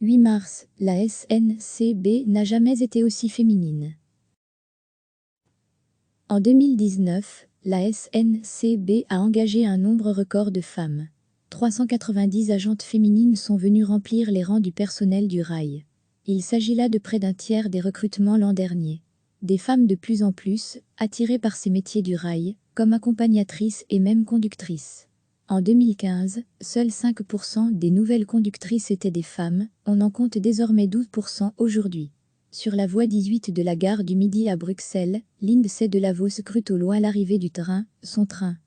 8 mars, la SNCB n'a jamais été aussi féminine. En 2019, la SNCB a engagé un nombre record de femmes. 390 agentes féminines sont venues remplir les rangs du personnel du rail. Il s'agit là de près d'un tiers des recrutements l'an dernier. Des femmes de plus en plus, attirées par ces métiers du rail, comme accompagnatrices et même conductrices. En 2015, seuls 5% des nouvelles conductrices étaient des femmes, on en compte désormais 12% aujourd'hui. Sur la voie 18 de la gare du Midi à Bruxelles, Lindsay Delavaux scrute au loin l'arrivée du train, son train.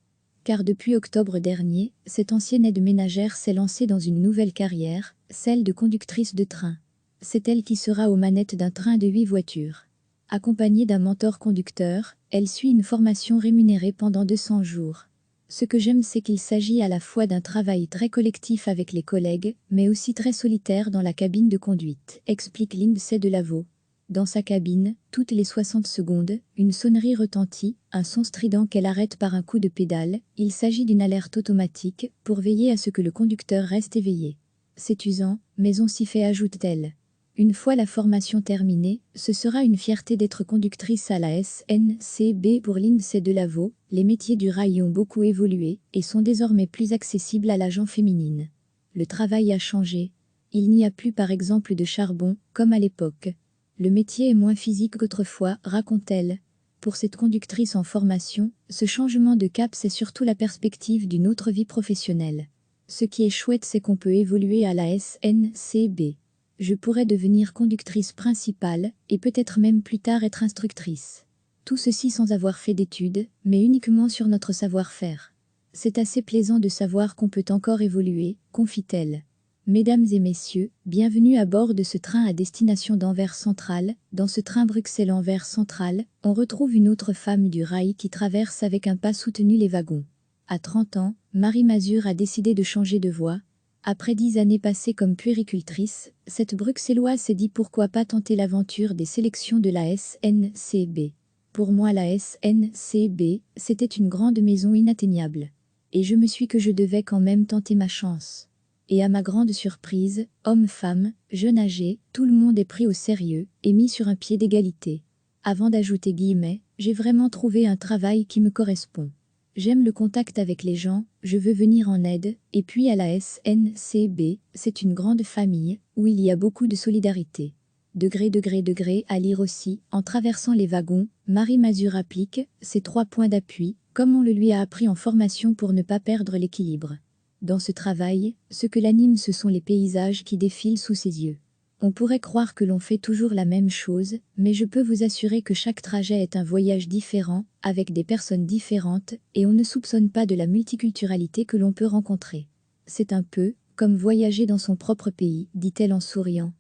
Car depuis octobre dernier, cette ancienne aide ménagère s'est lancée dans une nouvelle carrière, celle de conductrice de train. C'est elle qui sera aux manettes d'un train de 8 voitures. Accompagnée d'un mentor conducteur, elle suit une formation rémunérée pendant 200 jours. Ce que j'aime, c'est qu'il s'agit à la fois d'un travail très collectif avec les collègues, mais aussi très solitaire dans la cabine de conduite, explique Lindsay Delavaux. Dans sa cabine, toutes les 60 secondes, une sonnerie retentit, un son strident qu'elle arrête par un coup de pédale. Il s'agit d'une alerte automatique pour veiller à ce que le conducteur reste éveillé. C'est usant, mais on s'y fait, ajoute-t-elle. Une fois la formation terminée, ce sera une fierté d'être conductrice à la SNCB pour Lindsay Delavaux. Les métiers du rail ont beaucoup évolué et sont désormais plus accessibles à l'agent féminine. Le travail a changé. Il n'y a plus par exemple de charbon, comme à l'époque. Le métier est moins physique qu'autrefois, raconte-t-elle. Pour cette conductrice en formation, ce changement de cap, c'est surtout la perspective d'une autre vie professionnelle. Ce qui est chouette, c'est qu'on peut évoluer à la SNCB. Je pourrais devenir conductrice principale, et peut-être même plus tard être instructrice. Tout ceci sans avoir fait d'études, mais uniquement sur notre savoir-faire. C'est assez plaisant de savoir qu'on peut encore évoluer, confie-t-elle. Mesdames et messieurs, bienvenue à bord de ce train à destination d'Anvers Central. Dans ce train Bruxelles-Anvers Central, on retrouve une autre femme du rail qui traverse avec un pas soutenu les wagons. À 30 ans, Marie Mazur a décidé de changer de voie. Après 10 années passées comme puéricultrice, cette Bruxelloise s'est dit pourquoi pas tenter l'aventure des sélections de la SNCB. Pour moi, la SNCB, c'était une grande maison inatteignable. Et je me suis dit que je devais quand même tenter ma chance. Et à ma grande surprise, hommes, femmes, jeunes, âgés, tout le monde est pris au sérieux et mis sur un pied d'égalité. Avant d'ajouter guillemets, j'ai vraiment trouvé un travail qui me correspond. J'aime le contact avec les gens, je veux venir en aide, et puis à la SNCB, c'est une grande famille, où il y a beaucoup de solidarité. Degré, à lire aussi, en traversant les wagons, Marie Mazur applique ses 3 points d'appui, comme on le lui a appris en formation pour ne pas perdre l'équilibre. Dans ce travail, ce que l'anime, ce sont les paysages qui défilent sous ses yeux. On pourrait croire que l'on fait toujours la même chose, mais je peux vous assurer que chaque trajet est un voyage différent, avec des personnes différentes, et on ne soupçonne pas de la multiculturalité que l'on peut rencontrer. C'est un peu comme voyager dans son propre pays, dit-elle en souriant.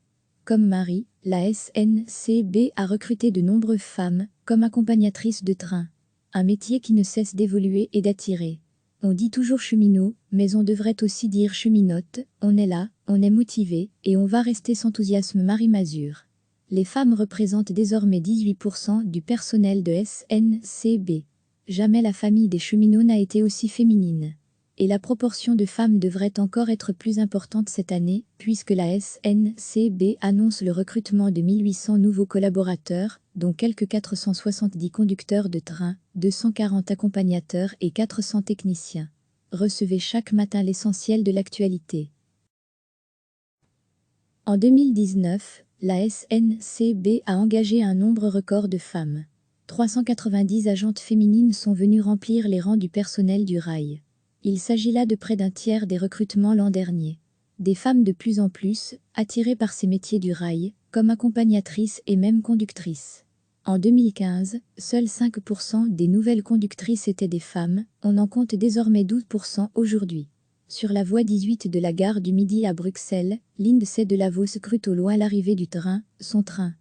Comme Marie, la SNCB a recruté de nombreuses femmes, comme accompagnatrices de train. Un métier qui ne cesse d'évoluer et d'attirer. On dit toujours cheminot, mais on devrait aussi dire cheminote. On est là, on est motivé, et on va rester sans enthousiasme. Marie Mazur. Les femmes représentent désormais 18% du personnel de SNCB. Jamais la famille des cheminots n'a été aussi féminine. Et la proportion de femmes devrait encore être plus importante cette année, puisque la SNCB annonce le recrutement de 1800 nouveaux collaborateurs, dont quelques 470 conducteurs de train, 240 accompagnateurs et 400 techniciens. Recevez chaque matin l'essentiel de l'actualité. En 2019, la SNCB a engagé un nombre record de femmes. 390 agentes féminines sont venues remplir les rangs du personnel du rail. Il s'agit là de près d'un tiers des recrutements l'an dernier. Des femmes de plus en plus, attirées par ces métiers du rail, comme accompagnatrices et même conductrices. En 2015, seuls 5% des nouvelles conductrices étaient des femmes, on en compte désormais 12% aujourd'hui. Sur la voie 18 de la gare du Midi à Bruxelles, Lindsay Delavaux scrute au loin l'arrivée du train, son train.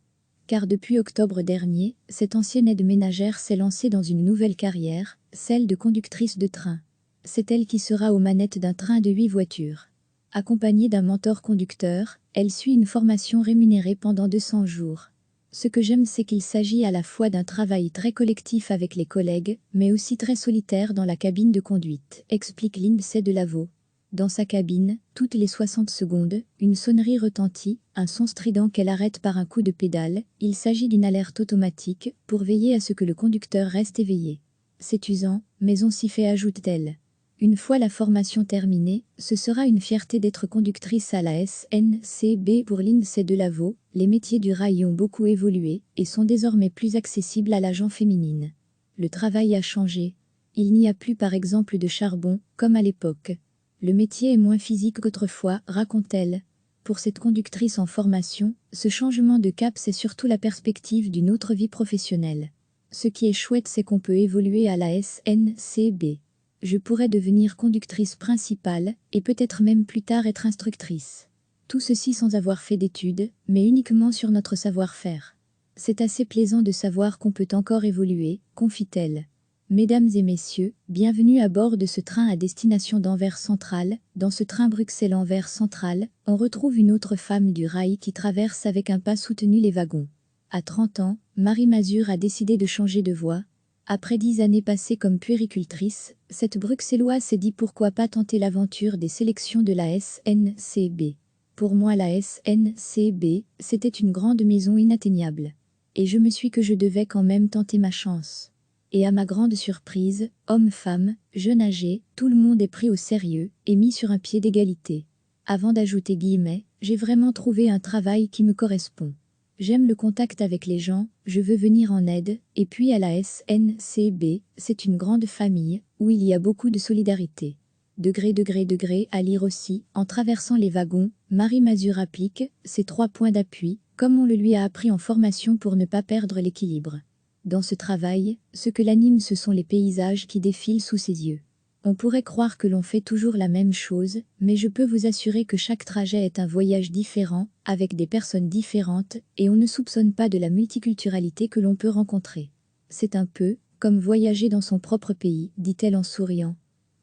Car depuis octobre dernier, cette ancienne aide ménagère s'est lancée dans une nouvelle carrière, celle de conductrice de train. C'est elle qui sera aux manettes d'un train de 8 voitures. Accompagnée d'un mentor conducteur, elle suit une formation rémunérée pendant 200 jours. Ce que j'aime, c'est qu'il s'agit à la fois d'un travail très collectif avec les collègues, mais aussi très solitaire dans la cabine de conduite, explique Lindsay Delavaux. Dans sa cabine, toutes les 60 secondes, une sonnerie retentit, un son strident qu'elle arrête par un coup de pédale. Il s'agit d'une alerte automatique pour veiller à ce que le conducteur reste éveillé. C'est usant, mais on s'y fait, ajoute-t-elle. Une fois la formation terminée, ce sera une fierté d'être conductrice à la SNCB. Pour Lindsay Delaveau, les métiers du rail ont beaucoup évolué et sont désormais plus accessibles à la gent féminine. Le travail a changé. Il n'y a plus par exemple de charbon, comme à l'époque. Le métier est moins physique qu'autrefois, raconte-t-elle. Pour cette conductrice en formation, ce changement de cap, c'est surtout la perspective d'une autre vie professionnelle. Ce qui est chouette, c'est qu'on peut évoluer à la SNCB. Je pourrais devenir conductrice principale, et peut-être même plus tard être instructrice. Tout ceci sans avoir fait d'études, mais uniquement sur notre savoir-faire. C'est assez plaisant de savoir qu'on peut encore évoluer, confie-t-elle. Mesdames et messieurs, bienvenue à bord de ce train à destination d'Anvers Central. Dans ce train Bruxelles-Anvers Central, on retrouve une autre femme du rail qui traverse avec un pas soutenu les wagons. À 30 ans, Marie Mazur a décidé de changer de voie. Après 10 années passées comme puéricultrice, cette Bruxelloise s'est dit pourquoi pas tenter l'aventure des sélections de la SNCB. Pour moi, la SNCB, c'était une grande maison inatteignable. Et je me suis dit que je devais quand même tenter ma chance. Et à ma grande surprise, hommes-femmes, jeunes âgés, tout le monde est pris au sérieux et mis sur un pied d'égalité. Avant d'ajouter guillemets, j'ai vraiment trouvé un travail qui me correspond. J'aime le contact avec les gens, je veux venir en aide, et puis à la SNCB, c'est une grande famille, où il y a beaucoup de solidarité. Degré, à lire aussi, en traversant les wagons, Marie Mazur applique ses 3 points d'appui, comme on le lui a appris en formation pour ne pas perdre l'équilibre. Dans ce travail, ce que l'anime, ce sont les paysages qui défilent sous ses yeux. On pourrait croire que l'on fait toujours la même chose, mais je peux vous assurer que chaque trajet est un voyage différent, avec des personnes différentes, et on ne soupçonne pas de la multiculturalité que l'on peut rencontrer. C'est un peu comme voyager dans son propre pays, dit-elle en souriant.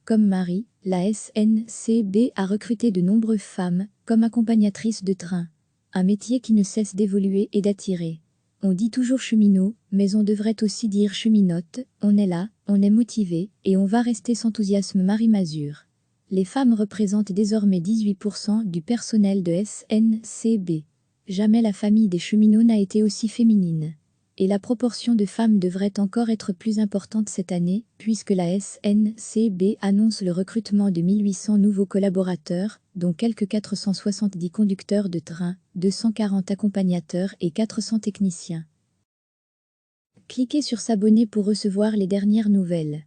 Comme Marie, la SNCB a recruté de nombreuses femmes comme accompagnatrices de train. Un métier qui ne cesse d'évoluer et d'attirer. On dit toujours cheminot, mais on devrait aussi dire cheminote. On est là, on est motivé, et on va rester sans enthousiasme. Marie Mazur. Les femmes représentent désormais 18% du personnel de SNCB. Jamais la famille des cheminots n'a été aussi féminine. Et la proportion de femmes devrait encore être plus importante cette année, puisque la SNCB annonce le recrutement de 1800 nouveaux collaborateurs, dont quelques 470 conducteurs de train, 240 accompagnateurs et 400 techniciens. Cliquez sur s'abonner pour recevoir les dernières nouvelles.